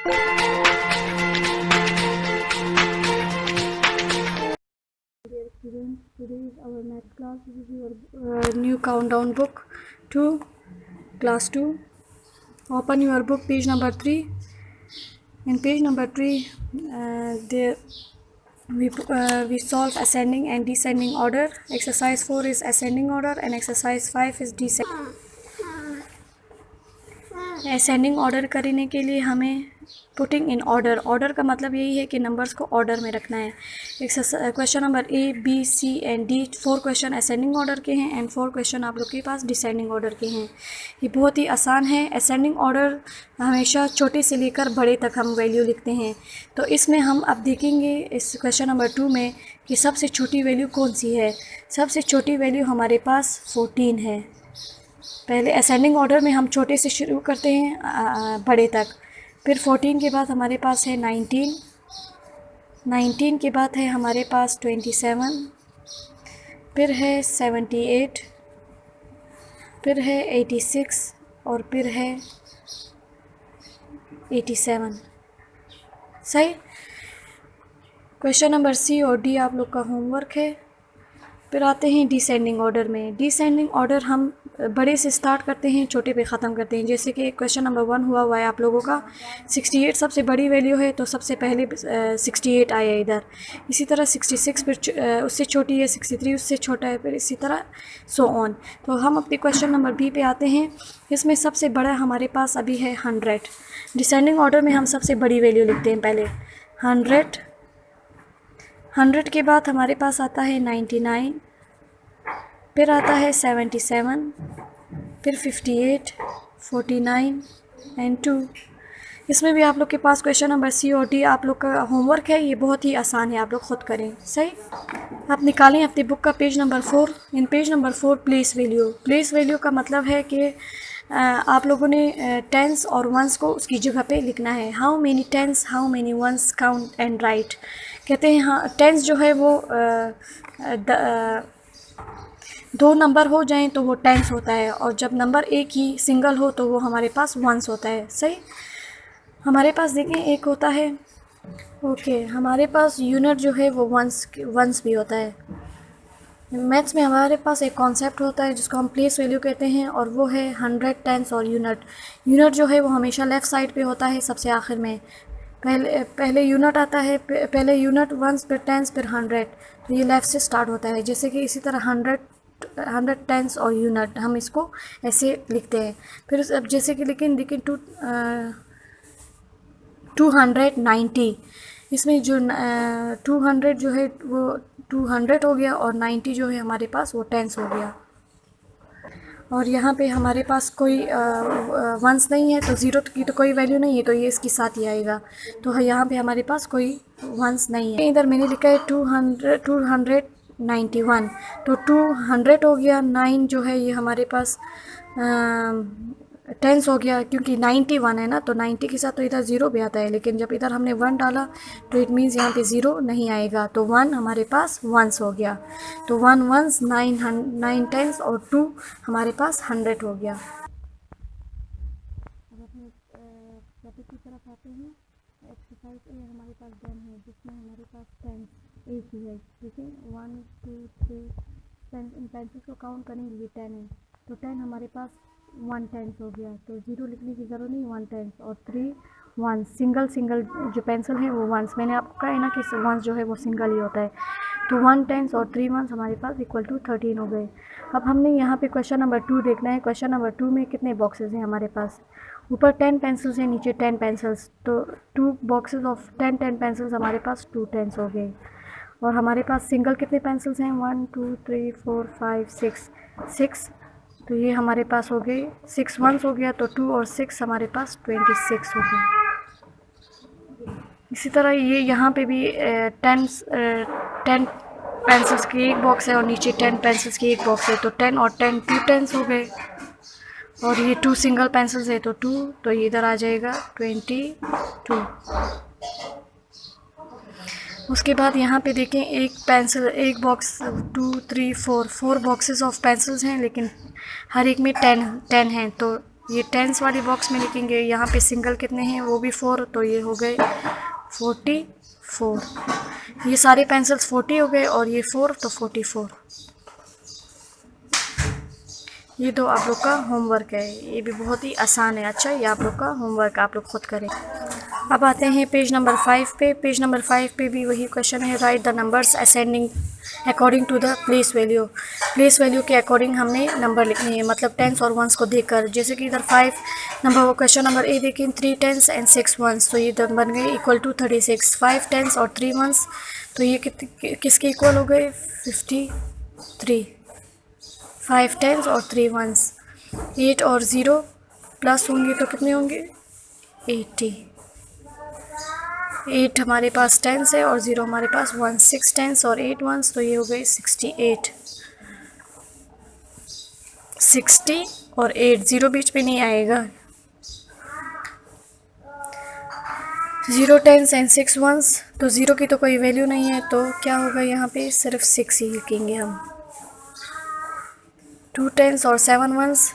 Dear students, today is our math class. This is your new countdown book to class 2. Open your book, page number 3. In page number 3, we solve ascending and descending order. Exercise 4 is ascending order and exercise 5 is descending. Ascending order करने के लिए हमें putting in order का मतलब यही है कि numbers को ऑर्डर में रखना है। Question number A B C and D 4 question ascending order के हैं एंड 4 क्वेश्चन आप लोग के पास डिसेंडिंग ऑर्डर के हैं। ये बहुत ही आसान है। असेंडिंग ऑर्डर हमेशा छोटे से लेकर बड़े तक हम वैल्यू लिखते हैं। तो इसमें हम अब देखेंगे इस क्वेश्चन नंबर 2 में कि सबसे छोटी वैल्यू कौन सी है। सबसे छोटी वैल्यू हमारे पास 14 है। पहले असेंडिंग ऑर्डर में हम छोटे से शुरू करते हैं बड़े तक, फिर 14 के बाद हमारे पास है 19 के बाद है हमारे पास 27, फिर है 78, फिर है 86 और फिर है 87। सही। क्वेश्चन नंबर सी और डी आप लोग का होमवर्क है। फिर आते हैं डिसेंडिंग ऑर्डर में। डिसेंडिंग ऑर्डर हम बड़े से स्टार्ट करते हैं, छोटे पे ख़त्म करते हैं। जैसे कि क्वेश्चन नंबर 1 हुआ है आप लोगों का 68 सबसे बड़ी वैल्यू है, तो सबसे पहले 68 आया इधर। इसी तरह 66 फिर उससे छोटी है, 63 उससे छोटा है, फिर इसी तरह सो ऑन। तो हम अपने क्वेश्चन नंबर बी पे आते हैं। इसमें सबसे बड़ा हमारे पास अभी है 100। डिसेंडिंग ऑर्डर में हम सबसे बड़ी वैल्यू लिखते हैं पहले 100 के बाद हमारे पास आता है 99, फिर आता है 77, फिर 58, 49 एंड 2। इसमें भी आप लोग के पास क्वेश्चन नंबर सी और डी आप लोग का होमवर्क है। ये बहुत ही आसान है, आप लोग ख़ुद करें। सही। आप निकालें अपनी बुक का पेज नंबर 4। इन page number 4 place value. Place value का मतलब है कि आप लोगों ने टेंस और वंस को उसकी जगह पे लिखना है। How many tens, how many ones, count and write. कहते हैं हाँ, टेंस जो है वो 2 नंबर हो जाएं तो वो टेंस होता है, और जब नंबर एक ही सिंगल हो तो वो हमारे पास वंस होता है। सही। हमारे पास देखें एक होता है हमारे पास यूनिट जो है वो वंस भी होता है। मैथ्स में हमारे पास एक कॉन्सेप्ट होता है जिसको हम प्लेस वैल्यू कहते हैं, और वो है 100, टेंस और यूनिट। यूनिट जो है वो हमेशा लेफ़्ट साइड पे होता है, सबसे आखिर में। पहले यूनिट आता है, पहले यूनिट वंस, फिर टेंस, फिर 100। तो ये लेफ़्ट से स्टार्ट होता है। जैसे कि इसी तरह 100 टेंस और यूनिट हम इसको ऐसे लिखते हैं। फिर अब जैसे कि लेकिन 290, इसमें जो 200 जो है वो 200 हो गया, और 90 जो है हमारे पास वो टेंस हो गया। और यहाँ पे हमारे पास कोई वंस नहीं है, तो ज़ीरो की तो कोई वैल्यू नहीं है, तो ये इसके साथ ही आएगा। तो यहाँ पे हमारे पास कोई वंस नहीं है। इधर मैंने लिखा है 291, तो 200 हो गया। 9 जो है ये हमारे पास टेंस हो गया, क्योंकि 91 है ना, तो 90 के साथ तो इधर 0 भी आता है, लेकिन जब इधर हमने 1 डाला तो इट मीन्स यहाँ पे 0 नहीं आएगा, तो 1 हमारे पास वंस हो गया। तो 1 वंस, 9 टेंस और 2 हमारे पास 100 हो गया। अब अपने टॉपिक की तरफ आते हैं। एक्सरसाइज ए हमारे पास डन है, जिसमें हमारे पास टेंस एक ही है। ठीक है, 1 2 3 पेंसिल को काउंट करने के लिए 10 है, तो 10 हमारे पास 1 टेंस हो गया, तो 0 लिखने की ज़रूरत नहीं, 1 टेंस और 3 वंस। सिंगल जो पेंसिल है वो वंस। मैंने आपको कहा है ना कि वंस जो है वो सिंगल ही होता है। तो 1 टेंस और 3 वंस हमारे पास इक्वल टू 13 हो गए। अब हमने यहाँ पे क्वेश्चन नंबर 2 देखना है। क्वेश्चन नंबर 2 में कितने बॉक्सेस हैं हमारे पास। ऊपर 10 पेंसिल्स हैं, नीचे 10 पेंसिल्स, तो 2 बॉक्सेस ऑफ 10 पेंसिल्स हमारे पास 2 टेंस हो गए। और हमारे पास सिंगल कितने पेंसिल्स हैं, 1 2 3 4 5 6, तो ये हमारे पास हो गए 6 वंस हो गया, तो 2 और 6 हमारे पास 26 हो गए। इसी तरह ये यहाँ पे भी 10 पेंसिल्स की एक बॉक्स है और नीचे 10 पेंसिल्स की एक बॉक्स है, तो 10 और 10 2 टेंस हो गए। और ये 2 सिंगल पेंसिल्स है, तो 2, तो ये इधर आ जाएगा 22। उसके बाद यहाँ पे देखें एक बॉक्स 2 3 4 बॉक्सेस ऑफ पेंसिल्स हैं, लेकिन हर एक में 10 हैं, तो ये टेंस वाली बॉक्स में लिखेंगे। यहाँ पे सिंगल कितने हैं, वो भी 4, तो ये हो गए 44। ये सारे पेंसिल्स 40 हो गए और ये 4 तो 44। ये तो आप लोग का होमवर्क है, ये भी बहुत ही आसान है। अच्छा, ये आप लोग का होमवर्क, आप लोग खुद करें। अब आते हैं पेज नंबर 5 पे। पेज नंबर 5 पे भी वही क्वेश्चन है, write the numbers ascending according to the place value. Place value के अकॉर्डिंग हमने नंबर लिखने हैं, मतलब टेंस और वंस को देखकर। जैसे कि इधर 5 नंबर, वो क्वेश्चन नंबर ए देखें, 3 टेंस एंड 6 वंस, तो ये इधर बन गए इक्वल टू 36। 5 टेंस और 3 वंस, तो ये किसके इक्वल हो गए, 53। 5 टेंस और 3 वंस। 8 और 0 प्लस होंगे तो कितने होंगे, 80। 8 हमारे पास टेंस है और 0 हमारे पास 1। 6 टेंस और 8 वंस, तो ये हो गए 68। 60 और 8, 0 बीच में नहीं आएगा। 0 टेंस एंड 6 वंस, तो 0 की तो कोई वैल्यू नहीं है, तो क्या होगा यहाँ पे, सिर्फ 6 ही लिखेंगे हम। 2 टेंस और 7 वंस,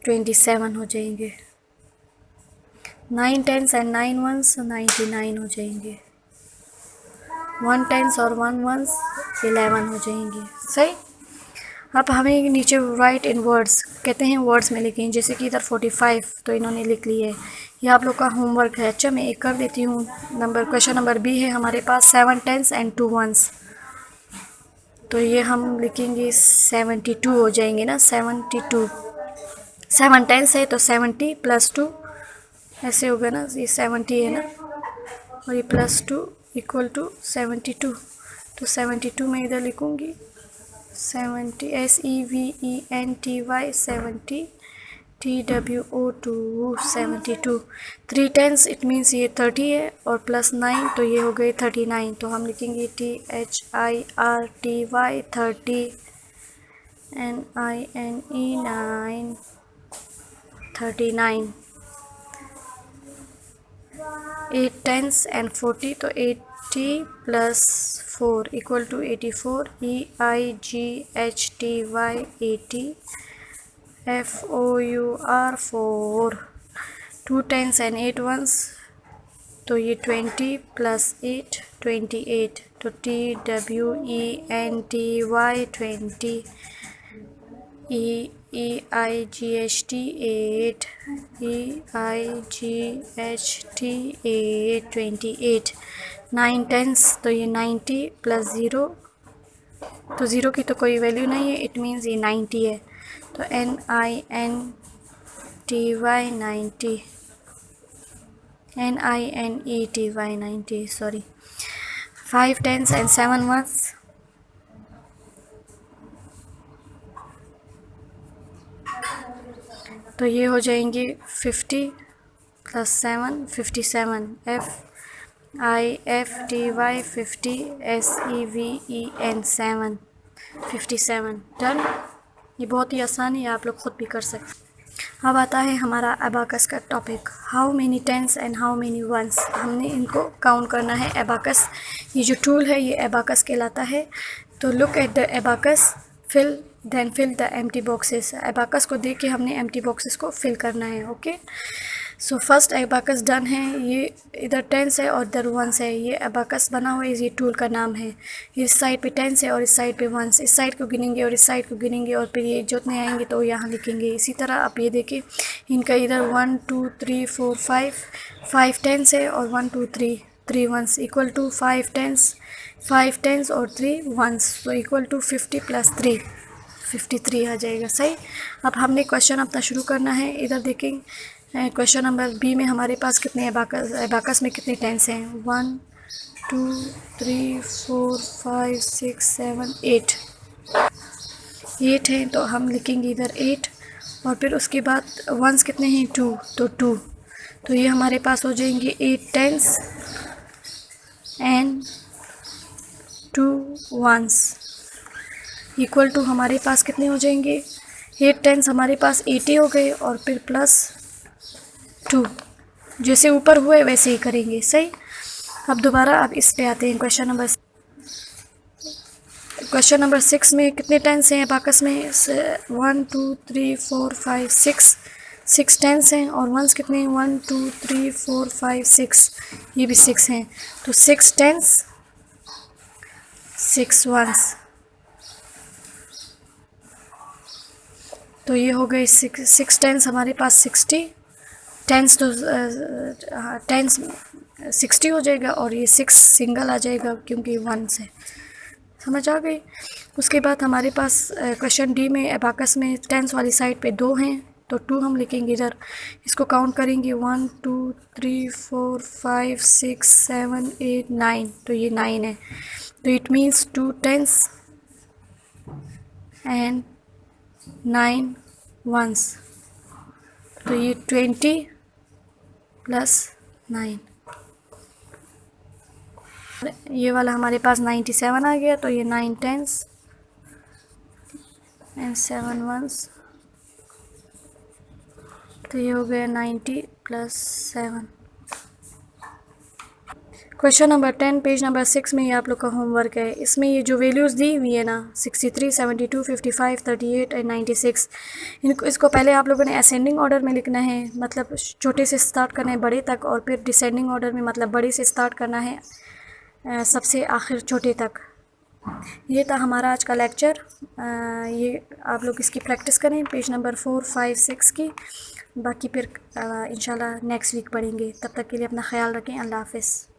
27 हो जाएंगे। 9 टेंस एंड 9 वंस, 99 हो जाएंगे। 1 टेंस और 1 वंस, 11 हो जाएंगे। सही। अब हमें नीचे राइट इन वर्ड्स कहते हैं, वर्ड्स में लिखें। जैसे कि इधर 45 तो इन्होंने लिख ली है, ये आप लोग का होमवर्क है। अच्छा, मैं एक कर देती हूँ। क्वेश्चन नंबर बी है हमारे पास, 7 टेंस एंड 2 वंस, तो ये हम लिखेंगे 72 हो जाएंगे ना, 72। 7 टेंस है तो 70 प्लस 2 ऐसे होगा ना, ये 70 है ना, और ये प्लस 2 इक्वल टू 72। तो 72 में इधर लिखूँगी 70, SEVENTY 70, TWO2 72। 3 tense it means ये 30 है, और प्लस 9 तो ये हो गए 39। तो हम लिखेंगे THIRTY 30, NINE 9, 39। 8 टेंस एंड 40, तो 80 plus 4 equal to 84। EIGHTY 80, FOUR 4। 2 tens and 8 ones, तो ये 20 प्लस 8 28। तो TWENTY 20, EIGHT 8, EIGHT 8 28। 9 टेंस, तो ये 90 प्लस 0, तो 0 की तो कोई वैल्यू नहीं है, इट मीन्स ये 90 है। तो NINETY 90 sorry. 5 tens and 7 ones, तो ये हो जाएंगे 50 प्लस 7 57। FIFTY 50, SEVEN 7 57। डन। ये बहुत ही आसान है, आप लोग खुद भी कर सकते हैं। अब आता है हमारा अबाकस का topic, how many tens and how many ones. हमने इनको काउंट करना है। अबाकस, ये जो टूल है ये अबाकस कहलाता है। तो look at the abacus, fill the empty boxes. Abacus को देख के हमने एम्प्टी बॉक्सेस को फिल करना है। Okay, so first abacus done है। ये इधर टेंस है और इधर वंस है। ये अबाकस बना हुआ है, ये टूल का नाम है। इस साइड पे टेंस है और इस साइड पे वंस। इस साइड को गिनेंगे और इस साइड को गिनेंगे, और फिर ये जितने आएंगे तो यहाँ लिखेंगे। इसी तरह आप ये देखिए, इनका इधर 1 2 3 4 5 टेंस है और 1 2 3 वंस इक्वल टू 5 टेंस और 3 वंस, तो इक्वल टू 50 प्लस 3 53 आ जाएगा। सही। अब हमने क्वेश्चन अपना शुरू करना है। इधर देखें, क्वेश्चन नंबर बी में हमारे पास कितने अबाकस में कितने टेंस हैं, 1 2 3 4 5 6 7 8 हैं, तो हम लिखेंगे इधर 8, और फिर उसके बाद वंस कितने हैं, 2, तो 2, तो ये हमारे पास हो जाएंगे 8 tens and 2 ones equal to हमारे पास कितने हो जाएंगे, 8 टेंस हमारे पास 80 हो गए, और फिर प्लस 2, जैसे ऊपर हुए वैसे ही करेंगे। सही। अब दोबारा अब इस पे आते हैं, क्वेश्चन नंबर क्वेश्चन नंबर 6 में कितने टेंस हैं अबाकस में? 1 2 3 4 5 6 टेंस हैं। और वंस कितने हैं? 1 2 3 4 5 6, ये भी 6 हैं। तो 6 टेंस 6 वंस, तो ये हो गए 6 टेंस हमारे पास 60 टेंस, तो टेंस 60 हो जाएगा और ये 6 सिंगल आ जाएगा क्योंकि 1 से। समझ आ गई? उसके बाद हमारे पास क्वेश्चन डी में अबाकस में टेंस वाली साइड पे 2 हैं, तो 2 हम लिखेंगे इधर। इसको काउंट करेंगे 1 2 3 4 5 6 7 8 9, तो ये 9 है। तो it means 2 tens and 9 ones, तो ये 20 प्लस 9, ये वाला हमारे पास 97 आ गया। तो ये 9 टेंस एंड 7 वंस, तो ये हो गया 90 plus 7। Question number 10 page number 6 में ये आप लोग का होमवर्क है। इसमें ये जो वैल्यूज़ दी हुई है ना 63 72 55 38 एंड 96, इसको पहले आप लोगों ने असेंडिंग ऑर्डर में लिखना है, मतलब छोटे से स्टार्ट करना है बड़े तक, और फिर डिसेंडिंग ऑर्डर में मतलब बड़े से स्टार्ट करना है सबसे आखिर छोटे तक। ये था हमारा आज का लेक्चर। ये आप लोग इसकी प्रैक्टिस करें पेज नंबर 4 5 6 की। बाकी फिर इंशाल्लाह नेक्स्ट वीक पढ़ेंगे। तब तक के लिए अपना ख्याल रखें। अल्लाह हाफ़िज़।